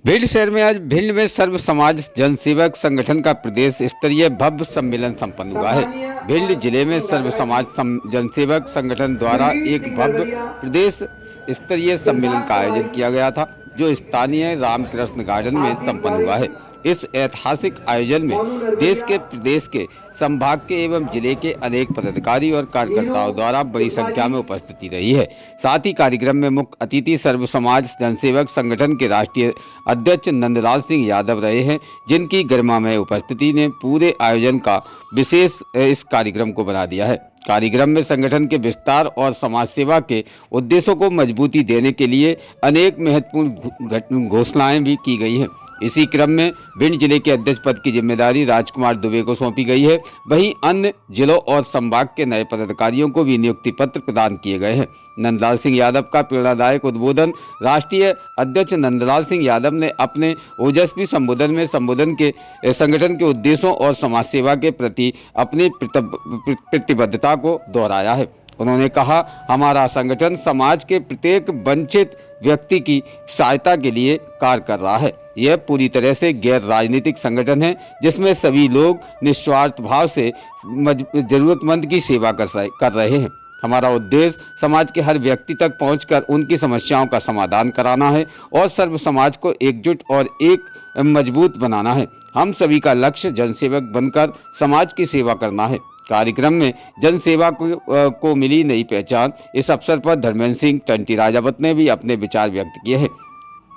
भिंड शहर में आज भिंड में सर्व समाज जनसेवक संगठन का प्रदेश स्तरीय भव्य सम्मेलन संपन्न हुआ है। भिंड जिले में सर्व समाज जनसेवक संगठन द्वारा एक भव्य प्रदेश स्तरीय सम्मेलन का आयोजन किया गया था, जो स्थानीय रामकृष्ण गार्डन में संपन्न हुआ है। इस ऐतिहासिक आयोजन में देश के प्रदेश के संभाग के एवं जिले के अनेक पदाधिकारी और कार्यकर्ताओं द्वारा बड़ी संख्या में उपस्थिति रही है। साथ ही कार्यक्रम में मुख्य अतिथि सर्व समाज जनसेवक संगठन के राष्ट्रीय अध्यक्ष नंदलाल सिंह यादव रहे हैं, जिनकी गरिमामय उपस्थिति ने पूरे आयोजन का विशेष इस कार्यक्रम को बना दिया है। कार्यक्रम में संगठन के विस्तार और समाज सेवा के उद्देश्यों को मजबूती देने के लिए अनेक महत्वपूर्ण घोषणाएं भी की गई हैं। इसी क्रम में भिंड जिले के अध्यक्ष पद की जिम्मेदारी राजकुमार दुबे को सौंपी गई है। वहीं अन्य जिलों और संभाग के नए पदाधिकारियों को भी नियुक्ति पत्र प्रदान किए गए हैं। नंदलाल सिंह यादव का प्रेरणादायक उद्बोधन राष्ट्रीय अध्यक्ष नंदलाल सिंह यादव ने अपने ओजस्वी संबोधन के संगठन के उद्देश्यों और समाज सेवा के प्रति अपनी प्रतिबद्धता को दोहराया है। उन्होंने कहा, हमारा संगठन समाज के प्रत्येक वंचित व्यक्ति की सहायता के लिए कार्य कर रहा है। यह पूरी तरह से गैर राजनीतिक संगठन है, जिसमें सभी लोग निस्वार्थ भाव से जरूरतमंद की सेवा कर रहे हैं। हमारा उद्देश्य समाज के हर व्यक्ति तक पहुंचकर उनकी समस्याओं का समाधान कराना है और सर्व समाज को एकजुट और एक मजबूत बनाना है। हम सभी का लक्ष्य जनसेवक बनकर समाज की सेवा करना है। कार्यक्रम में जनसेवा को मिली नई पहचान। इस अवसर पर धर्मेंद्र सिंह टंटी राजावत ने भी अपने विचार व्यक्त किए हैं।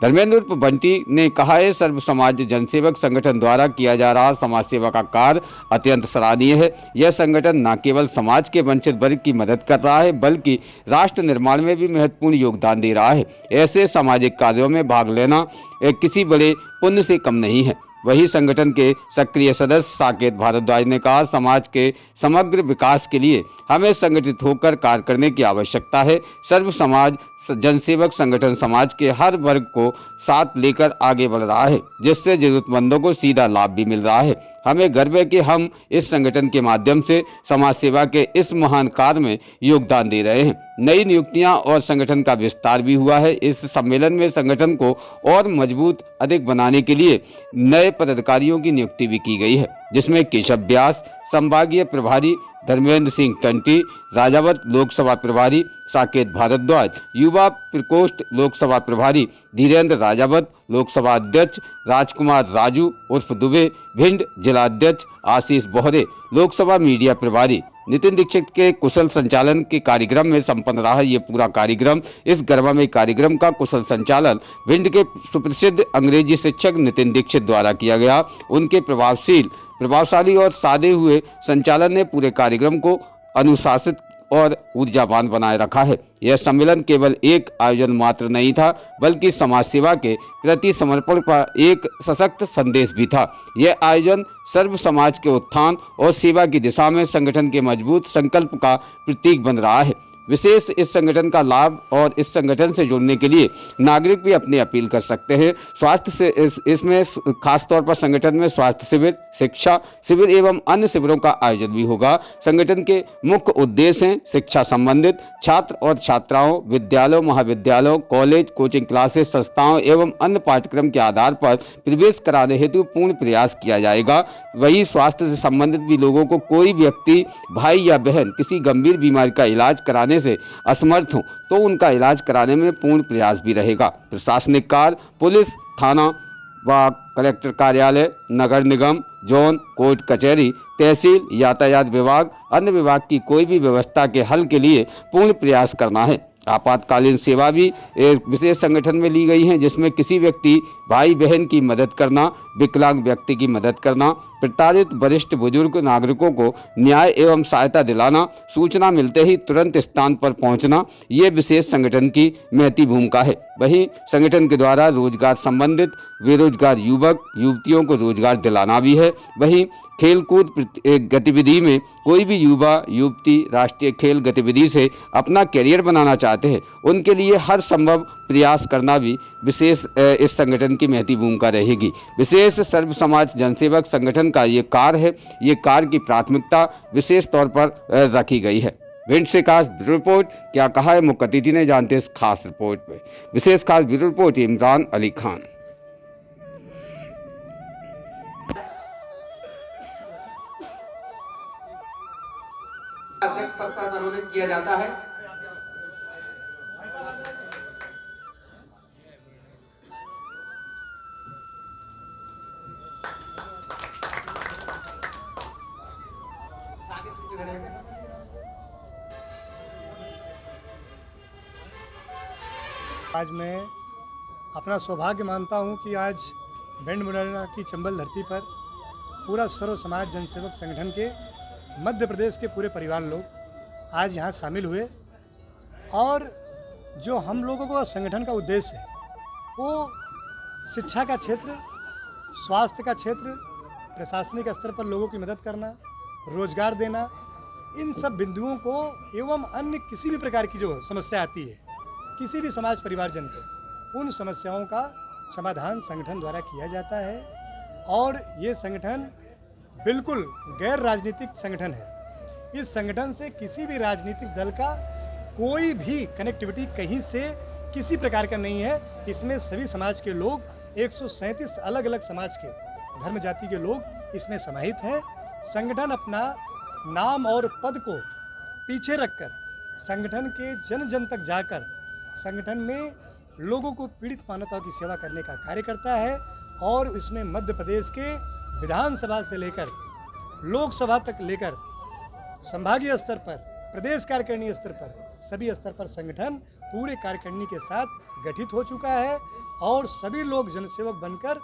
धर्मेंद्र उर्फ बंटी ने कहा है, सर्व समाज जनसेवक संगठन द्वारा किया जा रहा समाज सेवा का कार्य अत्यंत सराहनीय है। यह संगठन न केवल समाज के वंचित वर्ग की मदद कर रहा है, बल्कि राष्ट्र निर्माण में भी महत्वपूर्ण योगदान दे रहा है। ऐसे सामाजिक कार्यों में भाग लेना किसी बड़े पुण्य से कम नहीं है। वही संगठन के सक्रिय सदस्य साकेत भारद्वाज ने कहा, समाज के समग्र विकास के लिए हमें संगठित होकर कार्य करने की आवश्यकता है। सर्व समाज जनसेवक संगठन समाज के हर वर्ग को साथ लेकर आगे बढ़ रहा है, जिससे जरूरतमंदों को सीधा लाभ भी मिल रहा है। हमें गर्व है कि हम इस संगठन के माध्यम से समाज सेवा के इस महान कार्य में योगदान दे रहे हैं। नई नियुक्तियां और संगठन का विस्तार भी हुआ है। इस सम्मेलन में संगठन को और मजबूत अधिक बनाने के लिए नए पदाधिकारियों की नियुक्ति भी की गई है, जिसमें केशव व्यास संभागीय प्रभारी, धर्मेंद्र सिंह टंटी राजावत लोकसभा प्रभारी, साकेत भारद्वाज युवा प्रकोष्ठ लोकसभा प्रभारी, धीरेन्द्र राजावत लोकसभा अध्यक्ष, राजकुमार राजू उर्फ दुबे भिंड जिला अध्यक्ष, आशीष बोहरे लोकसभा मीडिया प्रभारी, नितिन दीक्षित के कुशल संचालन के कार्यक्रम में संपन्न रहा ये पूरा कार्यक्रम। इस गरिमामय कार्यक्रम का कुशल संचालन भिंड के सुप्रसिद्ध अंग्रेजी शिक्षक नितिन दीक्षित द्वारा किया गया। उनके प्रभावशाली और सादे हुए संचालन ने पूरे कार्यक्रम को अनुशासित और ऊर्जावान बनाए रखा है। यह सम्मेलन केवल एक आयोजन मात्र नहीं था, बल्कि समाज सेवा के प्रति समर्पण का एक सशक्त संदेश भी था। यह आयोजन सर्व समाज के उत्थान और सेवा की दिशा में संगठन के मजबूत संकल्प का प्रतीक बन रहा है। विशेष इस संगठन का लाभ और इस संगठन से जुड़ने के लिए नागरिक भी अपनी अपील कर सकते हैं। स्वास्थ्य से इसमें खास तौर पर संगठन में स्वास्थ्य शिविर, शिक्षा शिविर एवं अन्य शिविरों का आयोजन भी होगा। संगठन के मुख्य उद्देश्य हैं शिक्षा संबंधित, छात्र और छात्राओं, विद्यालयों, महाविद्यालयों, कॉलेज, कोचिंग क्लासेस, संस्थाओं एवं अन्य पाठ्यक्रम के आधार पर प्रवेश कराने हेतु पूर्ण प्रयास किया जाएगा। वही स्वास्थ्य से संबंधित भी लोगों को कोई व्यक्ति, भाई या बहन किसी गंभीर बीमारी का इलाज कराने से असमर्थ हो तो उनका इलाज कराने में पूर्ण प्रयास भी रहेगा। प्रशासनिक कार्य, पुलिस थाना व कलेक्टर कार्यालय, नगर निगम, जोन, कोर्ट कचहरी, तहसील, यातायात विभाग, अन्य विभाग की कोई भी व्यवस्था के हल के लिए पूर्ण प्रयास करना है। आपातकालीन सेवा भी एक विशेष संगठन में ली गई है, जिसमें किसी व्यक्ति, भाई बहन की मदद करना, विकलांग व्यक्ति की मदद करना, प्रताड़ित वरिष्ठ बुजुर्ग नागरिकों को न्याय एवं सहायता दिलाना, सूचना मिलते ही तुरंत स्थान पर पहुंचना, ये विशेष संगठन की महती भूमिका है। वहीं संगठन के द्वारा रोजगार संबंधित बेरोजगार युवक युवतियों को रोजगार दिलाना भी है। वहीं खेलकूद गतिविधि में कोई भी युवा युवती राष्ट्रीय खेल गतिविधि से अपना करियर बनाना चाहते हैं, उनके लिए हर संभव प्रयास करना भी विशेष इस संगठन की महती भूमिका रहेगी। विशेष सर्व समाज जनसेवक संगठन का ये कार्य है, ये कार्य की प्राथमिकता विशेष तौर पर रखी गई है। भिंड से खास ब्यूरो रिपोर्ट। क्या कहा है मुख्य अतिथि ने, जानते इस खास रिपोर्ट में। विशेष खास ब्यूरो रिपोर्ट इमरान अली खान। मनोनीत किया जाता है। आज मैं अपना सौभाग्य मानता हूं कि आज भिंड मुरैना की चंबल धरती पर पूरा सर्व समाज जनसेवक संगठन के मध्य प्रदेश के पूरे परिवार लोग आज यहां शामिल हुए और जो हम लोगों का संगठन का उद्देश्य है वो शिक्षा का क्षेत्र, स्वास्थ्य का क्षेत्र, प्रशासनिक स्तर पर लोगों की मदद करना, रोजगार देना, इन सब बिंदुओं को एवं अन्य किसी भी प्रकार की जो समस्या आती है किसी भी समाज परिवारजन के, उन समस्याओं का समाधान संगठन द्वारा किया जाता है। और ये संगठन बिल्कुल गैर राजनीतिक संगठन है। इस संगठन से किसी भी राजनीतिक दल का कोई भी कनेक्टिविटी कहीं से किसी प्रकार का नहीं है। इसमें सभी समाज के लोग, 137 अलग अलग समाज के धर्म जाति के लोग इसमें समाहित हैं। संगठन अपना नाम और पद को पीछे रखकर संगठन के जन जन तक जाकर संगठन में लोगों को पीड़ित मानवताओं की सेवा करने का कार्य करता है। और इसमें मध्य प्रदेश के विधानसभा से लेकर लोकसभा तक लेकर संभागीय स्तर पर, प्रदेश कार्यकारिणी स्तर पर, सभी स्तर पर संगठन पूरे कार्यकारिणी के साथ गठित हो चुका है। और सभी लोग जनसेवक बनकर,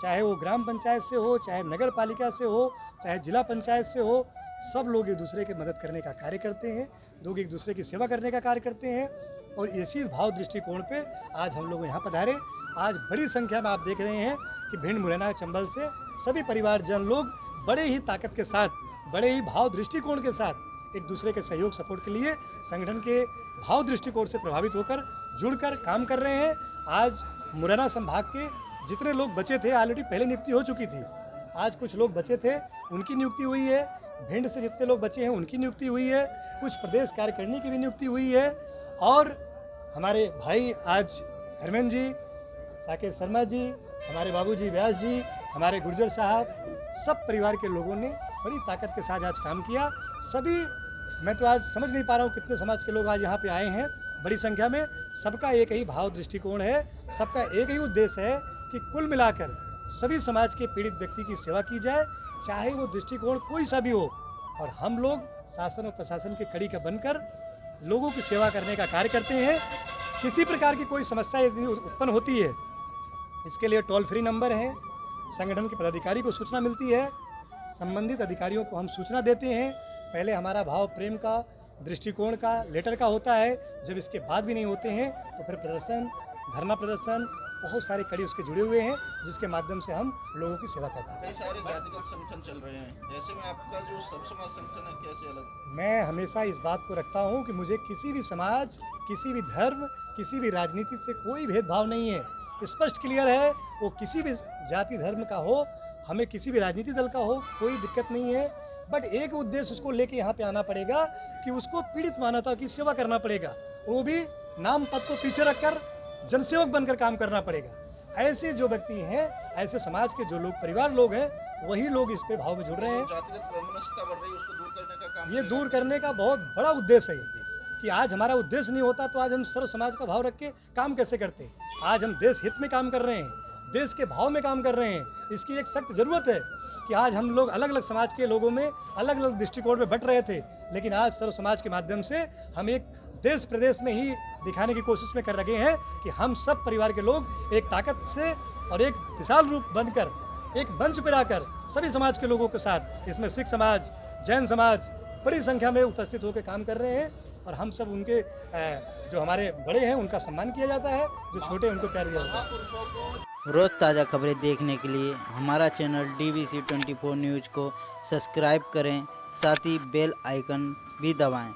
चाहे वो ग्राम पंचायत से हो, चाहे नगर पालिका से हो, चाहे जिला पंचायत से हो, सब लोग एक दूसरे की मदद करने का कार्य करते हैं, लोग एक दूसरे की सेवा करने का कार्य करते हैं। और इसी भाव दृष्टिकोण पे आज हम लोग यहाँ पधारे। आज बड़ी संख्या में आप देख रहे हैं कि भिंड मुरैना चंबल से सभी परिवारजन लोग बड़े ही ताकत के साथ, बड़े ही भाव दृष्टिकोण के साथ एक दूसरे के सहयोग सपोर्ट के लिए संगठन के भाव दृष्टिकोण से प्रभावित होकर जुड़कर काम कर रहे हैं। आज मुरैना संभाग के जितने लोग बचे थे, ऑलरेडी पहले नियुक्ति हो चुकी थी, आज कुछ लोग बचे थे उनकी नियुक्ति हुई है। भिंड से जितने लोग बचे हैं उनकी नियुक्ति हुई है, कुछ प्रदेश कार्यकारिणी की भी नियुक्ति हुई है। और हमारे भाई आज धर्मेंद्र जी, साकेत शर्मा जी, हमारे बाबूजी व्यास जी, हमारे गुर्जर साहब, सब परिवार के लोगों ने बड़ी ताकत के साथ आज काम किया। सभी, मैं तो आज समझ नहीं पा रहा हूँ कितने समाज के लोग आज यहाँ पे आए हैं बड़ी संख्या में। सबका एक ही भाव दृष्टिकोण है, सबका एक ही उद्देश्य है कि कुल मिलाकर सभी समाज के पीड़ित व्यक्ति की सेवा की जाए, चाहे वो दृष्टिकोण कोई सा भी हो। और हम लोग शासन और प्रशासन के कड़ी का बनकर लोगों की सेवा करने का कार्य करते हैं। किसी प्रकार की कोई समस्या यदि उत्पन्न होती है, इसके लिए टोल फ्री नंबर है, संगठन के पदाधिकारी को सूचना मिलती है, संबंधित अधिकारियों को हम सूचना देते हैं। पहले हमारा भाव प्रेम का, दृष्टिकोण का, लेटर का होता है। जब इसके बाद भी नहीं होते हैं तो फिर प्रदर्शन, धरना प्रदर्शन, बहुत सारे कड़ी उसके जुड़े हुए हैं, जिसके माध्यम से हम लोगों की सेवा करते हैं। कई सारे जातिगत संगठन चल रहे हैं, ऐसे में आपका जो सर्व समाज संगठन है कैसे अलग? मैं हमेशा इस बात को रखता हूं कि मुझे किसी भी समाज, किसी भी धर्म, किसी भी राजनीति से कोई भेदभाव नहीं है। स्पष्ट क्लियर है, वो किसी भी जाति धर्म का हो, हमें किसी भी राजनीति दल का हो, कोई दिक्कत नहीं है। बट एक उद्देश्य उसको लेके यहाँ पे आना पड़ेगा कि उसको पीड़ित मानवता की सेवा करना पड़ेगा, वो भी नाम पद को पीछे रखकर जनसेवक बनकर काम करना पड़ेगा। ऐसे जो व्यक्ति हैं, ऐसे समाज के जो लोग, परिवार लोग हैं, वही लोग इस पे भाव में जुड़ रहे हैं। जातिगत वैमनस्यता बढ़ रही है, उसको दूर करने का काम ये दूर करने का बहुत बड़ा उद्देश्य है कि आज हमारा उद्देश्य नहीं होता तो आज हम सर्व समाज का भाव रख के काम कैसे करते। आज हम देश हित में काम कर रहे हैं, देश के भाव में काम कर रहे हैं। इसकी एक सख्त ज़रूरत है कि आज हम लोग अलग अलग समाज के लोगों में अलग अलग दृष्टिकोण में बट रहे थे, लेकिन आज सर्व समाज के माध्यम से हम एक देश प्रदेश में ही दिखाने की कोशिश में कर रहे हैं कि हम सब परिवार के लोग एक ताकत से और एक विशाल रूप बनकर एक मंच पर आकर सभी समाज के लोगों के साथ, इसमें सिख समाज, जैन समाज बड़ी संख्या में उपस्थित होकर काम कर रहे हैं। और हम सब उनके जो हमारे बड़े हैं उनका सम्मान किया जाता है, जो छोटे हैं उनको प्यार दिया जाता है। रोज़ ताज़ा खबरें देखने के लिए हमारा चैनल DBC 24 न्यूज़ को सब्सक्राइब करें, साथ ही बेल आइकन भी दबाएं।